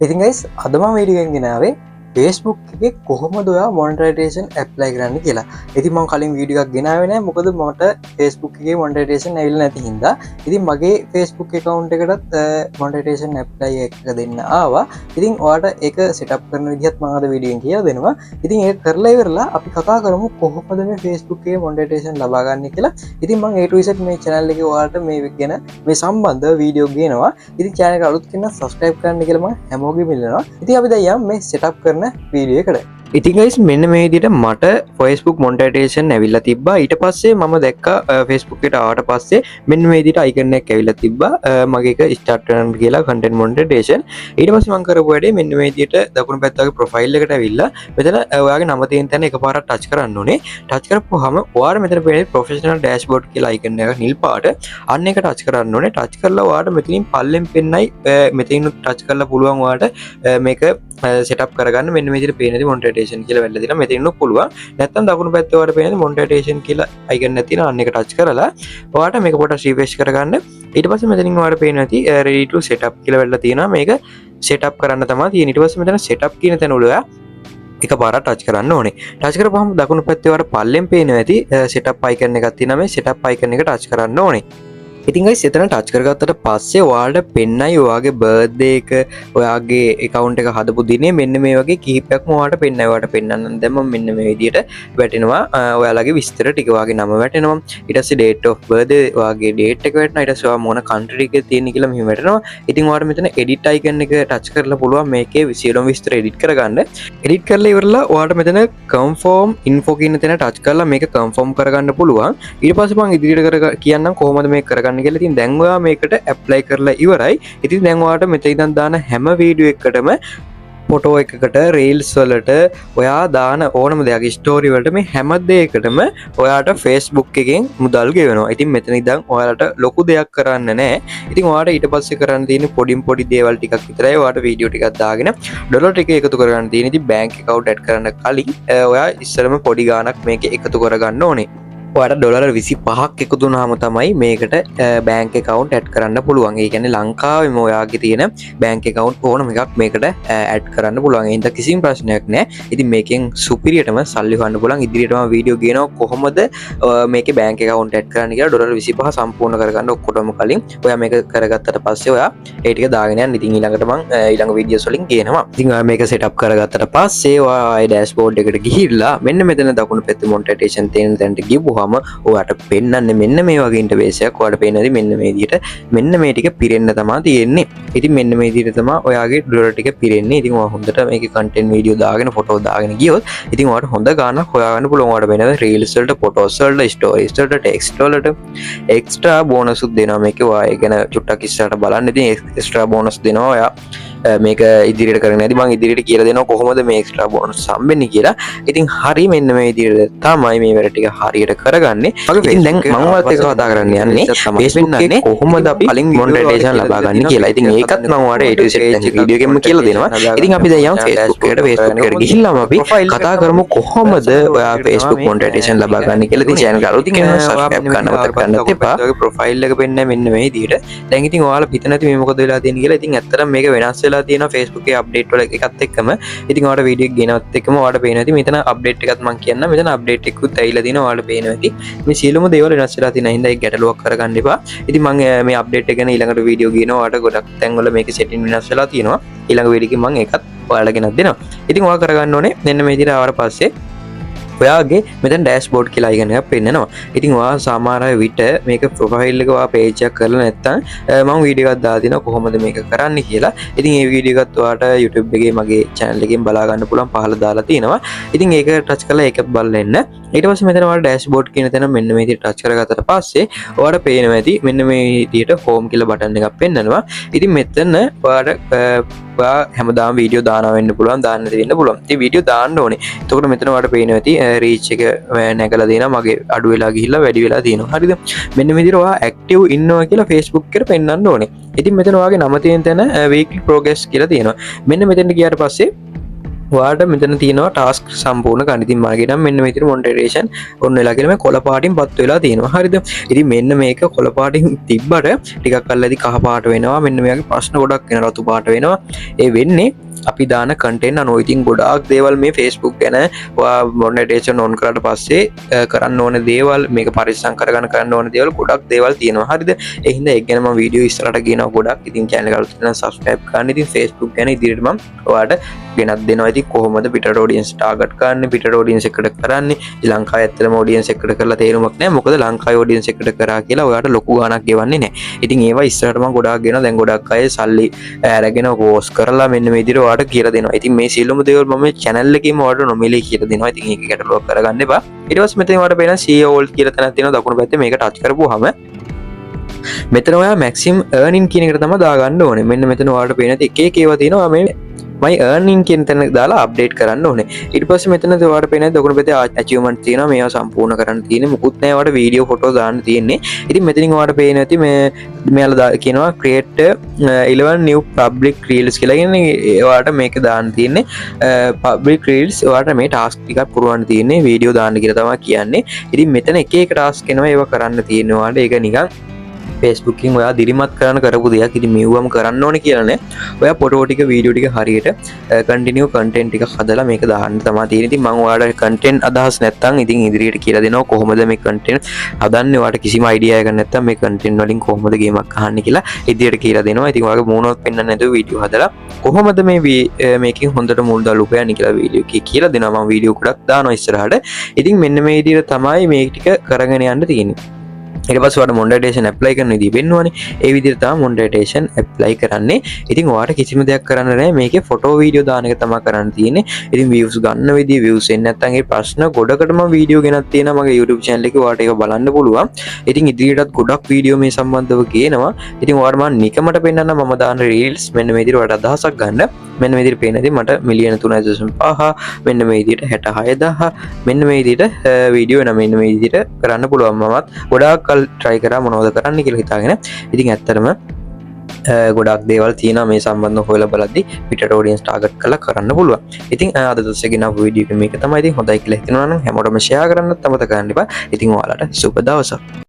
ඉතින් ගයිස් අද මම වීඩියෝ එකකින් ගෙනාවේ Facebook එකේ කොහොමද ඔයා මොනිටයිසේෂන් ඇප්ලයි කරන්න කියලා. ඉතින් මම කලින් වීඩියෝ එකක් ගෙනාවේ නැහැ මොකද මට Facebook එකේ මොනිටයිසේෂන් ඇවිල්ලා නැති හින්දා. ඉතින් මගේ Facebook account එකටත් මොනිටයිසේෂන් ඇප්ලයි එක දෙන්න ආවා. ඉතින් ඔයාලට ඒක සෙටප් කරන විදිහත් මම අද වීඩියෝ එකෙන් කියලා දෙනවා. ඉතින් ඒක කරලා ඉවරලා අපි කතා කරමු කොහොමද මේ Facebook එකේ මොනිටයිසේෂන් ලබා ගන්න කියලා. ඉතින් මම A to Z මේ channel එකේ ඔයාලට මේ ගැන මේ සම්බන්ධ වීඩියෝ ගේනවා. ඉතින් channel එක අලුත් කෙනා subscribe කරන්න කියලා මම හැමෝගෙම ඉල්ලනවා. ඉතින් අපි දැන් යමු මේ setup කරන වීඩියෝ එකට. ඉතින් guys මෙන්න මේ විදිහට මට Facebook monetization ඇවිල්ලා තිබ්බා. ඊට පස්සේ මම දැක්කා Facebook එකට ආවට පස්සේ මෙන්න මේ විදිහට icon එකක් ඇවිල්ලා තිබ්බා. මගේ එක start කරන්න කියලා content monetization. ඊට පස්සේ මම කරපු වැඩේ මෙන්න මේ විදිහට දකුණු පැත්ත වගේ profile එකට ඇවිල්ලා මෙතන ඔයාගේ නම තියෙන තැන එකපාරක් touch කරන්න ඕනේ. touch කරපුවාම ඔයාලා මෙතන පේන්නේ professional dashboard කියලා icon එක නිල් පාට. අන්න එක touch කරන්න ඕනේ. touch කරලා ඔයාලට මෙතනින් පල්ලෙන් පෙන්නයි මෙතනින් touch කරලා පුළුවන් ඔයාලට මේක setup කරගන්න මෙන්න මේ විදිහට පේනදී monetization කියලා වෙල්ල දෙනවා. මෙතනින් උඩ පුළුවන්. නැත්නම් දකුණු පැත්තේ ඔයාලට පේනදී monetization කියලා icon එක තියෙනවා. අන්න එක touch කරලා ඔයාලට මේක පොඩ්ඩක් refresh කරගන්න. ඊට පස්සේ මෙතනින් ඔයාලට පේනවා ඇති ready to setup කියලා වෙල්ල තියෙනවා. මේක setup කරන්න තමයි තියෙන්නේ. ඊට පස්සේ මෙතන setup කියන තැන උඩ එකපාරක් touch කරන්න ඕනේ. touch කරපුවම දකුණු පැත්තේ ඔයාලට පල්ලෙන් පේනවා ඇති setup icon එකක් තියෙනවා. මේ setup icon එක touch කරන්න ඕනේ. ඉතින් guys එතන touch කරගත්තට පස්සේ ඔයාලට පෙන්නයි ඔයාගේ birthday එක ඔයාගේ account එක හදපු දිනේ මෙන්න මේ වගේ කිහිපයක්ම ඔයාලට පෙන්නයි. ඔයාලට පෙන්නන්න දැන් මම මෙන්න මේ විදිහට වැටෙනවා ඔයාලගේ විස්තර ටික ඔයාගේ නම වැටෙනවා. ඊට පස්සේ date of birthday ඔයාගේ date එක වැටෙනවා. ඊට පස්සේ ඔයා මොන country එකේ තියෙන කියලා මෙහෙම වැටෙනවා. ඉතින් ඔයාලට මෙතන edit icon එක touch කරලා පුළුවන් මේකේ සියලුම විස්තර edit කරගන්න. edit කරලා ඉවරලා ඔයාලට මෙතන confirm info කියන තැන touch කරලා මේක confirm කරගන්න පුළුවන්. ඊට පස්සේ මම ඉදිරියට කියන්නම් කොහොමද මේක කරගන්න කියලා. ඉතින් දැන් ඔයා මේකට ඇප්ලයි කරලා ඉවරයි. ඉතින් දැන් ඔයාලට මෙතන ඉඳන් දාන හැම වීඩියෝ එකකටම ෆොටෝ එකකට රීල්ස් වලට ඔයා දාන ඕනම දෙයක් ස්ටෝරි වලට මේ හැම දෙයකටම ඔයාට Facebook එකෙන් මුදල් ගෙවනවා. ඉතින් මෙතන ඉඳන් ඔයාලට ලොකු දෙයක් කරන්න නැහැ. ඉතින් ඔයාලට ඊට පස්සේ කරන්න තියෙන්නේ පොඩි දේවල් ටිකක් විතරයි. ඔයාලට වීඩියෝ ටිකක් දාගෙන ඩොලර් ටික එකතු කරගන්න තියෙන. ඉතින් බැංක් account add කරන්න කලින් ඔයා ඉස්සරම පොඩි ගාණක් මේකේ එකතු කරගන්න ඕනේ. ඔයාට ඩොලර් 25ක් එකතු වුණාම තමයි මේකට බැංක් account add කරන්න පුළුවන්. ඒ කියන්නේ ලංකාවේම ඔයාගේ තියෙන බැංක් account ඕනම එකක් මේකට add කරන්න පුළුවන්. ඒ හින්දා කිසිම ප්‍රශ්නයක් නැහැ. ඉතින් මේකෙන් සුපිරියටම සල්ලි හොයන්න පුළුවන්. ඉදිරියටම වීඩියෝ ගේනවා කොහොමද මේකේ බැංක් account add කරන්න කියලා. ඩොලර් 25 සම්පූර්ණ කරගන්න ඔක්කොටම කලින් ඔයා මේක කරගත්තට පස්සේ ඔයා ඒ ටික දාගෙන යන්න. ඉතින් ඊළඟට මම ඊළඟ වීඩියෝස් වලින් ගේනවා. ඉතින් ඔයා මේක setup කරගත්තට පස්සේ ඔයා ආයේ dashboard එකට ගිහිල්ලා මෙන්න මෙතන දකුණු පැත්තේ monetization තියෙන තැනට ගිහුවා ඔයාට පෙන්වන්නේ මෙන්න මේ වගේ ඉන්ටර්ෆේස් එකක්. ඔයාලට පේනදී මෙන්න මේ විදිහට මෙන්න මේ ටික පිරෙන්න තමයි තියෙන්නේ. ඉතින් මෙන්න මේ විදිහට තමයි ඔයාගේ ඩොලර් ටික පිරෙන්නේ. ඉතින් ඔයා හොඳට මේකේ කන්ටෙන්ට් වීඩියෝ දාගෙන ෆොටෝ දාගෙන ගියොත් ඉතින් ඔයාට හොඳ ගාණක් හොයාගන්න පුළුවන්. ඔයාට වෙනද රීල්ස් වලට ෆොටෝස් වලට ස්ටෝරීස් වලට ටෙක්ස්ට් වලට එක්ස්ට්‍රා බෝනස් උත් දෙනවා. මේකේ ඔයා ඒ ගැන චුට්ටක් ඉස්සරහට බලන්න. ඉතින් එක්ස්ට්‍රා බෝනස් දෙනවා. ඔයා මේක ඉදිරියට කරගෙන යද්දි මම ඉදිරියට කියලා දෙනවා කොහොමද මේ එක්ස්ට්‍රා බෝනස් හම්බෙන්නේ කියලා. ඉතින් හරි මෙන්න මේ විදිහට තමයි මේ වැඩ ටික හරියට කරගන්නේ. ඉතින් දැන් මම ඔයාලත් එක්ක කතා කරන්න යන්නේ Facebook එකේ කොහොමද අපි කලින් මොනිටයිසේෂන් ලබා ගන්න කියලා. ඉතින් ඒකත් මම ඔයාලට A to Z වීඩියෝ එකෙන්ම කියලා දෙනවා. ඉතින් අපි දැන් යමු Facebook එකට ගිහිල්ලාම අපි කතා කරමු කොහොමද ඔයා Facebook මොනිටයිසේෂන් ලබා ගන්න කියලා. ඉතින් channel එක අලුතින් කෙනා subscribe කරන්න මතක කරන්නත් එපා. ඔයාගේ profile එක පෙන්නන්නේ මෙන්න මේ විදිහට. දැන් ඉතින් ඔයාලා හිත නැති මේ මොකද වෙලා තියෙන්නේ කියලා. ඉතින් ඇත්තටම මේක වෙනස් වෙලා තියෙනවා Facebook එකේ අප්ඩේට් වල එකත් එක්කම. ඉතින් ඔයාලට වීඩියෝ එක ගෙනවත් එක්කම ඔයාලට පේනවා ඇති මෙතන අප්ඩේට් එකක් මම කියන්න. මෙතන අප්ඩේට් එකකුත් ඇවිල්ලා තියෙනවා. ඔයාලට පේනවා ඇති මේ සියලුම දේවල් වෙනස් වෙලා තියෙන හින්දා ඒක ගැටලුවක් කරගන්න එපා. ඉතින් මම මේ අප්ඩේට් එක ගැන ඊළඟට වීඩියෝ ගේනවා. ඔයාලට ගොඩක් තැන්වල මේකේ සෙටින් වෙනස් වෙලා තියෙනවා. ඊළඟ වීඩියෝ එකේ මම ඒකත් ඔයාලට ගෙනත් දෙනවා. ඉතින් ඔයා කරගන්න ඕනේ මෙන්න මේ විදිහට ආවට පස්සේ ඔයාගේ මෙතන ඩෑෂ්බෝඩ් කියලා icon එකක් පෙන්නනවා. ඉතින් ඔයා සමහර විට මේක ප්‍රොෆයිල් එක ඔයා පේජ් එකක් කරලා නැත්නම් මම වීඩියෝ එකක් දාලා තිනවා කොහොමද මේක කරන්නේ කියලා. ඉතින් මේ වීඩියෝ එකත් ඔයාට YouTube එකේ මගේ channel එකෙන් බලා ගන්න පුළුවන් පහළ දාලා තිනවා. ඉතින් ඒක touch කරලා ඒකත් බලලා එන්න. ඊට පස්සේ මෙතන ඔයාලා ඩෑෂ්බෝඩ් කියන තැන මෙන්න මේ විදිහට touch කරගත්තට පස්සේ ඔයාට පේනවා ඇති මෙන්න මේ විදිහට home කියලා බටන් එකක් පෙන්නනවා. ඉතින් මෙතන ඔයාට ඔයා හැමදාම වීඩියෝ දානවා වෙන්න පුළුවන් දාන්න දෙන්න පුළුවන්. ඉතින් වීඩියෝ දාන්න ඕනේ. එතකොට මෙතන ඔයාට පේනවා ඇති රීච් එක නැගලා දෙනවා. මගේ අඩු වෙලා ගිහිල්ලා වැඩි වෙලා තියෙනවා. හරිද? මෙන්න මේ විදිහට ඔයා ඇක්ටිව් ඉන්නවා කියලා Facebook එකට පෙන්නන්න ඕනේ. ඉතින් මෙතන ඔයාගේ නම තියෙන තැන weekly progress කියලා තියෙනවා. මෙන්න මෙතෙන්ට ගියාට පස්සේ වාට මෙතන තියෙනවා ටාස්ක් සම්පූර්ණ කරන්න. ඉතින් මගේ නම් මෙන්න මෙතන මොනිටරේෂන් ඔන්න වෙලා කියලා මේ කොළ පාටින් පත් වෙලා තියෙනවා. හරිද? ඉතින් මෙන්න මේක කොළ පාටින් තිබ්බට ටිකක් කල්ලාදී කහ පාට වෙනවා. මෙන්න මේකේ ප්‍රශ්න ගොඩක් වෙන රතු පාට වෙනවා. ඒ වෙන්නේ අපි දාන කන්ටෙන්ට් අනුව. ඉතින් ගොඩාක් දේවල් මේ Facebook ගැන මොනිටරේෂන් ඔන් කරාට පස්සේ කරන්න ඕන දේවල් මේක පරිස්සම් කරගන්න කරන්න ඕන දේවල් ගොඩක් දේවල් තියෙනවා. හරිද? ඒ හින්දා ඒක ගැන මම වීඩියෝ ඉස්සරහට ගෙනවා ගොඩක්. ඉතින් channel එක අලුත් නම් subscribe කරන්න. ඉතින් Facebook ගැන ඉදිරියට මම ඔයාලට ගෙනත් දෙනවා. ඉතින් කොහොමද පිටට ඔඩියන්ස් ටාගට් කරන්නේ, පිටට ඔඩියන්ස් එකට කරන්නේ, ලංකාවේ ඇත්තටම ඔඩියන්ස් එකට කරලා තේරුමක් නැහැ. මොකද ලංකාවේ ඔඩියන්ස් එකට කරා කියලා ඔයාලට ලොකු ගාණක් ගෙවන්නේ නැහැ. ඉතින් ඒවා ඉස්සරහට මම ගොඩාක් ගෙනවා. දැන් ගොඩක් අය සල්ලි අරගෙන පෝස්ට් කරලා මෙන්න මේ විදිහට ඔයාලට කියලා දෙනවා. ඉතින් මේ සියලුම දේවල් මම මේ channel එකේම ඔයාලට නොමිලේ කියලා දෙනවා. ඉතින් ඒක ගැටලුවක් කරගන්න එපා. ඊට පස්සේ මෙතන ඔයාලට පේන see all කියලා තැනක් තියෙනවා දකුණු පැත්තේ. මේක ටච් කරපුවාම මෙතන ඔයා maximum earning කියන එකට තමයි දාගන්න ඕනේ. මෙන්න මෙතන ඔයාලට පේන එක එක ඒවා තියෙනවා. මේ my earning කියන තැන දාලා අප්ඩේට් කරන්න ඕනේ. ඊට පස්සේ මෙතන ඔයාලට පේන දකුණු පැත්තේ achievement තියෙනවා. මේවා සම්පූර්ණ කරන්න තියෙන්නේ. මුකුත් නැහැ. ඔයාලට වීඩියෝ ෆොටෝ දාන්න තියෙන්නේ. ඉතින් මෙතනින් ඔයාලට පේන ඇති මේ මෙයාලා කියනවා create 11 new public reels කියලා. කියන්නේ ඔයාලට මේක දාන්න තියෙන්නේ. public reels ඔයාලට මේ task ටිකක් පුරවන්න තියෙන්නේ. වීඩියෝ දාන්න කියලා තමයි කියන්නේ. ඉතින් මෙතන එක එක task එනවා. ඒවා කරන්න තියෙනවා. ඔයාලට ඒක නිකන් ෆේස්බුක්කින් ඔයා දිරිමත් කරන්න කරපු දෙයක්. ඉතින් මෙව්වම කරන්න ඕනේ කියලා නෑ. ඔයා ෆොටෝ ටික වීඩියෝ ටික හරියට කන්ටිනියු කන්ටෙන්ට් ටික හදලා මේක දාන්න තමයි තියෙන්නේ. ඉතින් මම ඔයාලට කන්ටෙන්ට් අදහස් නැත්තම් ඉතින් ඉදිරියට කියලා දෙනවා කොහොමද මේ කන්ටෙන්ට් හදන්නේ. ඔයාලට කිසිම අයිඩියා එකක් නැත්තම් මේ කන්ටෙන්ට් වලින් කොහොමද ගේමක් අහන්නේ කියලා ඉදිරියට කියලා දෙනවා. ඉතින් ඔයාගේ මූණවත් පෙන්වන්න නැතුව වීඩියෝ හදලා කොහොමද මේකෙන් හොඳට මුල් දළු උපයන්නේ කියලා වීඩියෝ එකේ කියලා දෙනවා. මම වීඩියෝ ගොඩක් දානවා ඉස්සරහට. ඉතින් මෙන්න මේ විදිහට තමයි මේ ටික කරගෙන යන්න තියෙන්නේ. ඊට පස්සේ ඔයාලට මොනිටයිසේෂන් ඇප්ලයි කරන විදිහ වෙන්නවනේ. ඒ විදිහට තමයි මොනිටයිසේෂන් ඇප්ලයි කරන්නේ. ඉතින් ඔයාලට කිසිම දෙයක් කරන්න නැහැ. මේකේ ෆොටෝ වීඩියෝ දාන එක තමයි කරන්න තියෙන්නේ. ඉතින් views ගන්න විදිහ views එන්නේ නැත්නම් ඒ ප්‍රශ්න ගොඩකටම වීඩියෝ ගෙනත් තියෙනවා මගේ YouTube channel එකේ. ඔයාලට ඒක බලන්න පුළුවන්. ඉතින් ඉදිරියටත් ගොඩක් වීඩියෝ මේ සම්බන්ධව ගේනවා. ඉතින් ඔයාලට මම නිකමට පෙන්නන්න මම දාන රීල්ස් මෙන්න මේ විදිහට ඔයාලට අදහසක් ගන්න. මෙන්න මේ විදිහට පේනදී මට මිලියන 3.5 මෙන්න මේ විදිහට 66000 මෙන්න මේ විදිහට වීඩියෝ එන මෙන්න මේ විදිහට කරන්න පුළුවන්. මමත් ගොඩාක් කල් try කරා මොනවද කරන්න කියලා හිතාගෙන. ඉතින් ඇත්තටම ගොඩක් දේවල් තියෙනවා මේ සම්බන්ධව හොයලා බලද්දි පිටට ඔඩියන්ස් ටාගට් කරලා කරන්න පුළුවන්. ඉතින් අද දවසේ ගෙනාව වීඩියෝ එක මේක තමයි. ඉතින් හොඳයි කියලා හිතනවා නම් හැමෝටම ෂෙයා කරන්නත් අමතක කරන්න එපා. ඉතින් ඔයාලට සුබ දවසක්.